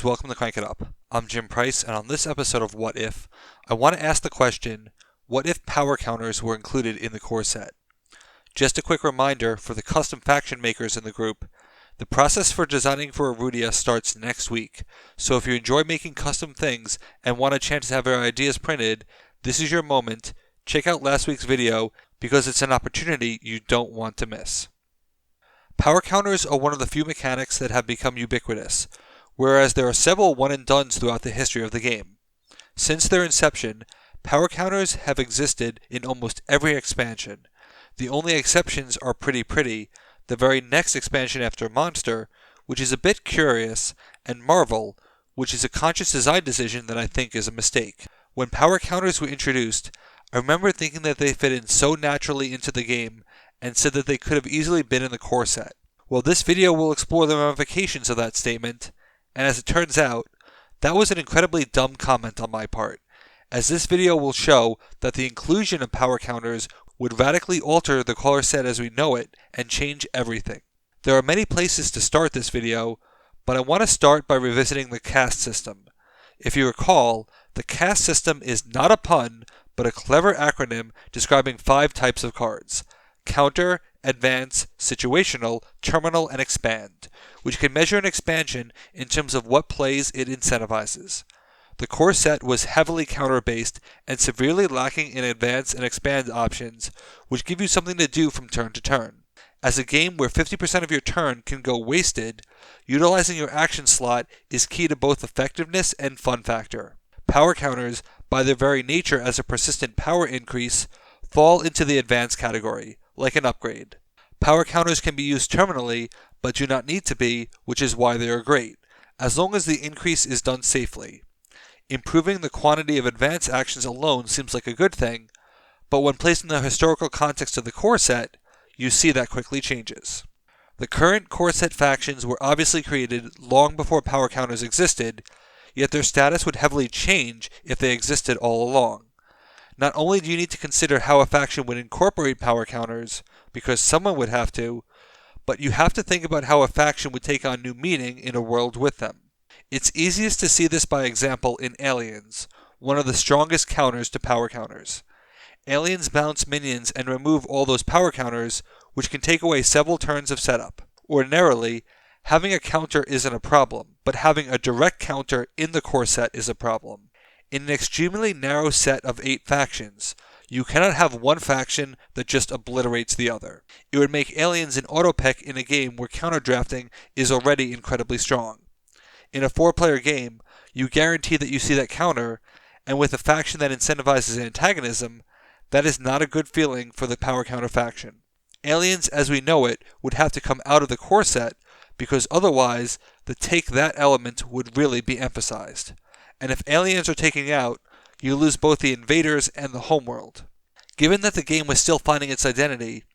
guys, welcome to Crank It Up. I'm Jim Price, and on this episode of What If, I want to ask the question, what if power counters were included in the core set? Just a quick reminder for the custom faction makers in the group, the process for designing for Erudia starts next week, so if you enjoy making custom things and want a chance to have your ideas printed, this is your moment. Check out last week's video because it's an opportunity you don't want to miss. Power counters are one of the few mechanics that have become ubiquitous, whereas there are several one-and-dones throughout the history of the game. Since their inception, power counters have existed in almost every expansion. The only exceptions are Pretty, the very next expansion after Monster, which is a bit curious, and Marvel, which is a conscious design decision that I think is a mistake. When power counters were introduced, I remember thinking that they fit in so naturally into the game, and said that they could have easily been in the core set. Well, this video will explore the ramifications of that statement, and as it turns out, that was an incredibly dumb comment on my part, as this video will show that the inclusion of power counters would radically alter the core set as we know it and change everything. There are many places to start this video, but I want to start by revisiting the caste system. If you recall, the caste system is not a pun, but a clever acronym describing 5 types of cards: Counter, Advance, Situational, Terminal, and Expand, which can measure an expansion in terms of what plays it incentivizes. The core set was heavily counter-based and severely lacking in Advance and Expand options, which give you something to do from turn to turn. As a game where 50% of your turn can go wasted, utilizing your action slot is key to both effectiveness and fun factor. Power counters, by their very nature as a persistent power increase, fall into the Advance category, like an upgrade. Power counters can be used terminally, but do not need to be, which is why they are great, as long as the increase is done safely. Improving the quantity of advance actions alone seems like a good thing, but when placed in the historical context of the core set, you see that quickly changes. The current core set factions were obviously created long before power counters existed, yet their status would heavily change if they existed all along. Not only do you need to consider how a faction would incorporate power counters, because someone would have to, but you have to think about how a faction would take on new meaning in a world with them. It's easiest to see this by example in Aliens, one of the strongest counters to power counters. Aliens bounce minions and remove all those power counters, which can take away several turns of setup. Ordinarily, having a counter isn't a problem, but having a direct counter in the core set is a problem. In an extremely narrow set of 8 factions, you cannot have one faction that just obliterates the other. It would make Aliens an auto-pick in a game where counter drafting is already incredibly strong. In a 4-player game, you guarantee that you see that counter, and with a faction that incentivizes antagonism, that is not a good feeling for the power counter faction. Aliens as we know it would have to come out of the core set, because otherwise the take that element would really be emphasized. And if aliens are taken out, you lose both the invaders and the homeworld. Given that the game was still finding its identity,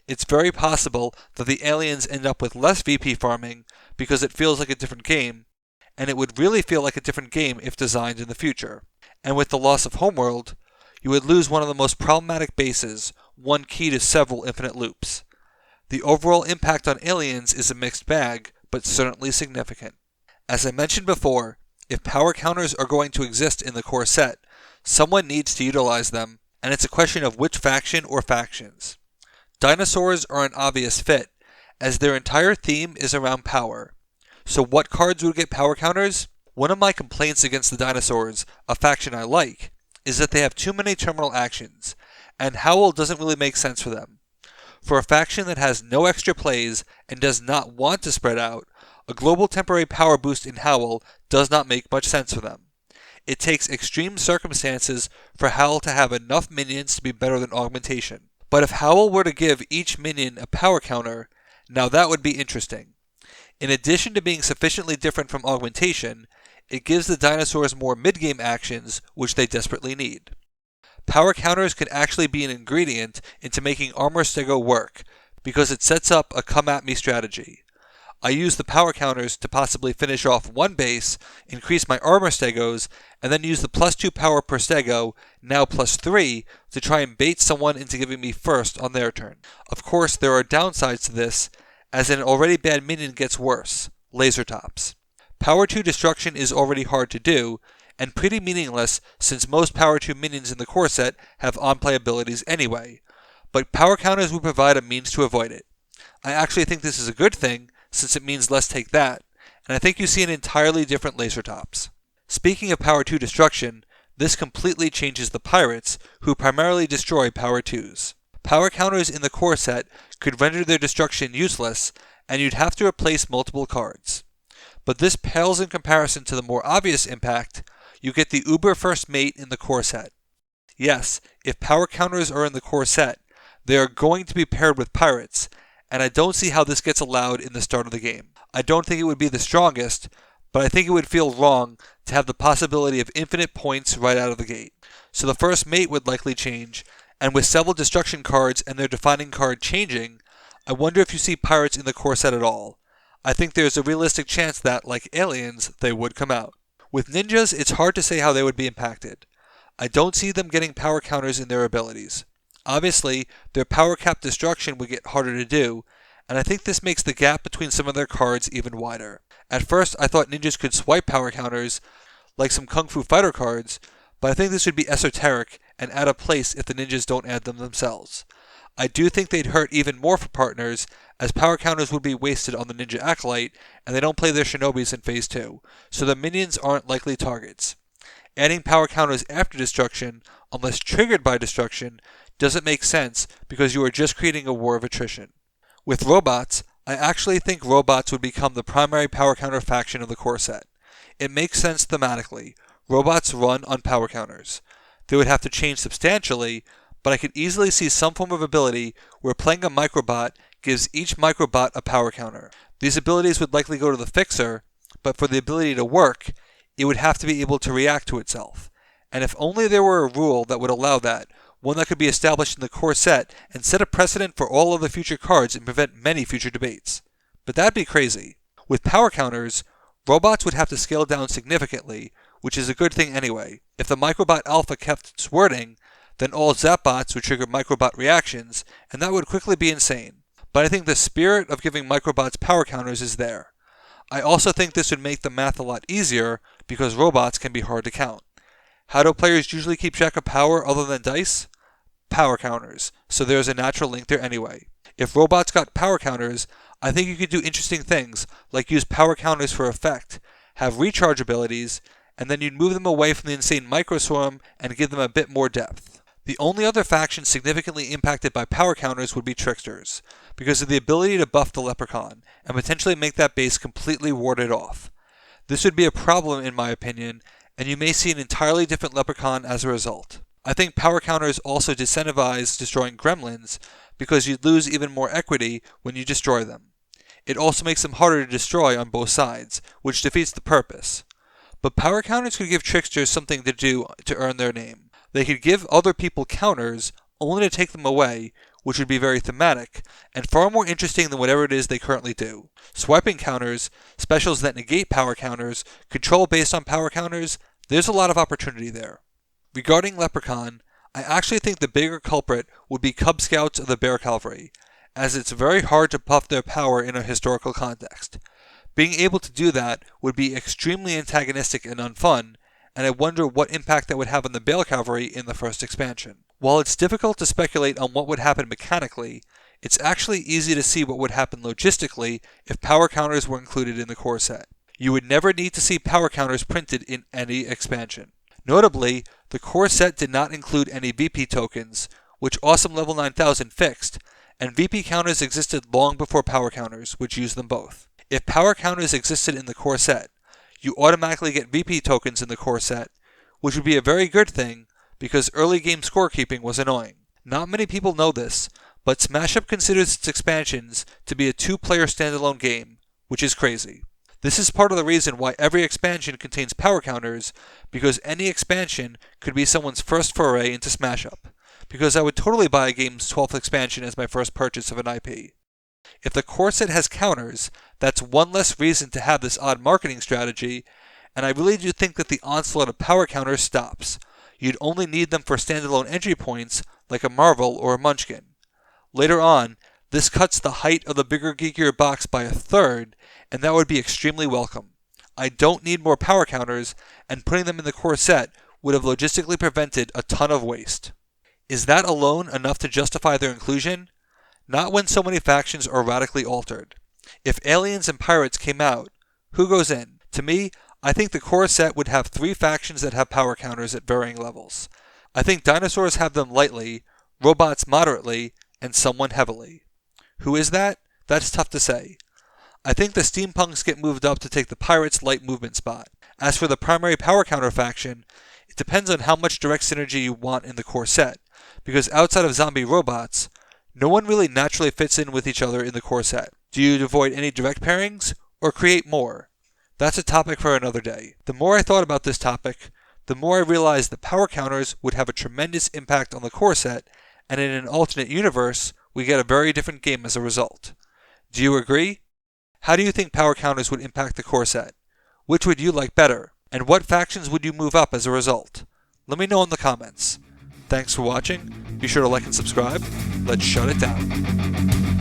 it's very possible that the aliens end up with less VP farming because it feels like a different game, and it would really feel like a different game if designed in the future. And with the loss of homeworld, you would lose one of the most problematic bases, one key to several infinite loops. The overall impact on aliens is a mixed bag, but certainly significant. As I mentioned before, if power counters are going to exist in the core set, someone needs to utilize them, and it's a question of which faction or factions. Dinosaurs are an obvious fit, as their entire theme is around power. So what cards would get power counters? One of my complaints against the Dinosaurs, a faction I like, is that they have too many terminal actions, and Howl doesn't really make sense for them. For a faction that has no extra plays and does not want to spread out, a global temporary power boost in Howl does not make much sense for them. It takes extreme circumstances for Howl to have enough minions to be better than augmentation. But if Howl were to give each minion a power counter, now that would be interesting. In addition to being sufficiently different from augmentation, it gives the Dinosaurs more mid-game actions, which they desperately need. Power counters could actually be an ingredient into making Armor Stego work, because it sets up a come-at-me strategy. I use the power counters to possibly finish off one base, increase my armor stegos, and then use the +2 power per stego, now +3, to try and bait someone into giving me first on their turn. Of course, there are downsides to this, as an already bad minion gets worse, laser tops. Power 2 destruction is already hard to do, and pretty meaningless since most Power 2 minions in the core set have on-play abilities anyway, but power counters would provide a means to avoid it. I actually think this is a good thing, since it means less take that, and I think you see an entirely different laser tops. Speaking of Power 2 destruction, this completely changes the pirates, who primarily destroy Power 2s. Power counters in the core set could render their destruction useless, and you'd have to replace multiple cards. But this pales in comparison to the more obvious impact you get the Uber First Mate in the core set. Yes, if power counters are in the core set, they are going to be paired with pirates, and I don't see how this gets allowed in the start of the game. I don't think it would be the strongest, but I think it would feel wrong to have the possibility of infinite points right out of the gate. So the first mate would likely change, and with several destruction cards and their defining card changing, I wonder if you see pirates in the core set at all. I think there's a realistic chance that, like aliens, they would come out. With ninjas, it's hard to say how they would be impacted. I don't see them getting power counters in their abilities. Obviously, their power cap destruction would get harder to do, and I think this makes the gap between some of their cards even wider. At first, I thought ninjas could swipe power counters, like some Kung Fu Fighter cards, but I think this would be esoteric and out of place if the ninjas don't add them themselves. I do think they'd hurt even more for partners, as power counters would be wasted on the Ninja Acolyte, and they don't play their Shinobis in Phase 2, so the minions aren't likely targets. Adding power counters after destruction, unless triggered by destruction, doesn't make sense because you are just creating a war of attrition. With robots, I actually think robots would become the primary power counter faction of the core set. It makes sense thematically. Robots run on power counters. They would have to change substantially, but I could easily see some form of ability where playing a microbot gives each microbot a power counter. These abilities would likely go to the fixer, but for the ability to work, it would have to be able to react to itself. And if only there were a rule that would allow that, one that could be established in the core set and set a precedent for all of the future cards and prevent many future debates. But that'd be crazy. With power counters, robots would have to scale down significantly, which is a good thing anyway. If the Microbot Alpha kept its wording, then all Zapbots would trigger Microbot reactions, and that would quickly be insane. But I think the spirit of giving Microbots power counters is there. I also think this would make the math a lot easier, because robots can be hard to count. How do players usually keep track of power other than dice? Power counters, so there's a natural link there anyway. If robots got power counters, I think you could do interesting things, like use power counters for effect, have recharge abilities, and then you'd move them away from the insane microswarm and give them a bit more depth. The only other faction significantly impacted by power counters would be Tricksters, because of the ability to buff the Leprechaun, and potentially make that base completely warded off. This would be a problem in my opinion, and you may see an entirely different Leprechaun as a result. I think power counters also disincentivize destroying gremlins, because you'd lose even more equity when you destroy them. It also makes them harder to destroy on both sides, which defeats the purpose. But power counters could give Tricksters something to do to earn their name. They could give other people counters, only to take them away, which would be very thematic, and far more interesting than whatever it is they currently do. Swiping counters, specials that negate power counters, control based on power counters, there's a lot of opportunity there. Regarding Leprechaun, I actually think the bigger culprit would be Cub Scouts of the Bear Cavalry, as it's very hard to buff their power in a historical context. Being able to do that would be extremely antagonistic and unfun, and I wonder what impact that would have on the Bear Cavalry in the first expansion. While it's difficult to speculate on what would happen mechanically, it's actually easy to see what would happen logistically if power counters were included in the core set. You would never need to see power counters printed in any expansion. Notably, the core set did not include any VP tokens, which Awesome Level 9000 fixed, and VP counters existed long before power counters, which used them both. If power counters existed in the core set, you automatically get VP tokens in the core set, which would be a very good thing because early game scorekeeping was annoying. Not many people know this, but Smash Up considers its expansions to be a 2-player standalone game, which is crazy. This is part of the reason why every expansion contains power counters, because any expansion could be someone's first foray into Smash Up, because I would totally buy a game's 12th expansion as my first purchase of an IP. If the core set has counters, that's one less reason to have this odd marketing strategy, and I really do think that the onslaught of power counters stops. You'd only need them for standalone entry points like a Marvel or a Munchkin. Later on, this cuts the height of the bigger, geekier box by a third, and that would be extremely welcome. I don't need more power counters, and putting them in the core set would have logistically prevented a ton of waste. Is that alone enough to justify their inclusion? Not when so many factions are radically altered. If aliens and pirates came out, who goes in? To me, I think the core set would have 3 factions that have power counters at varying levels. I think dinosaurs have them lightly, robots moderately, and someone heavily. Who is that? That's tough to say. I think the steampunks get moved up to take the pirates' light movement spot. As for the primary power counter faction, it depends on how much direct synergy you want in the core set, because outside of zombie robots, no one really naturally fits in with each other in the core set. Do you avoid any direct pairings, or create more? That's a topic for another day. The more I thought about this topic, the more I realized that power counters would have a tremendous impact on the core set, and in an alternate universe, we get a very different game as a result. Do you agree? How do you think power counters would impact the core set? Which would you like better? And what factions would you move up as a result? Let me know in the comments. Thanks for watching. Be sure to like and subscribe. Let's shut it down.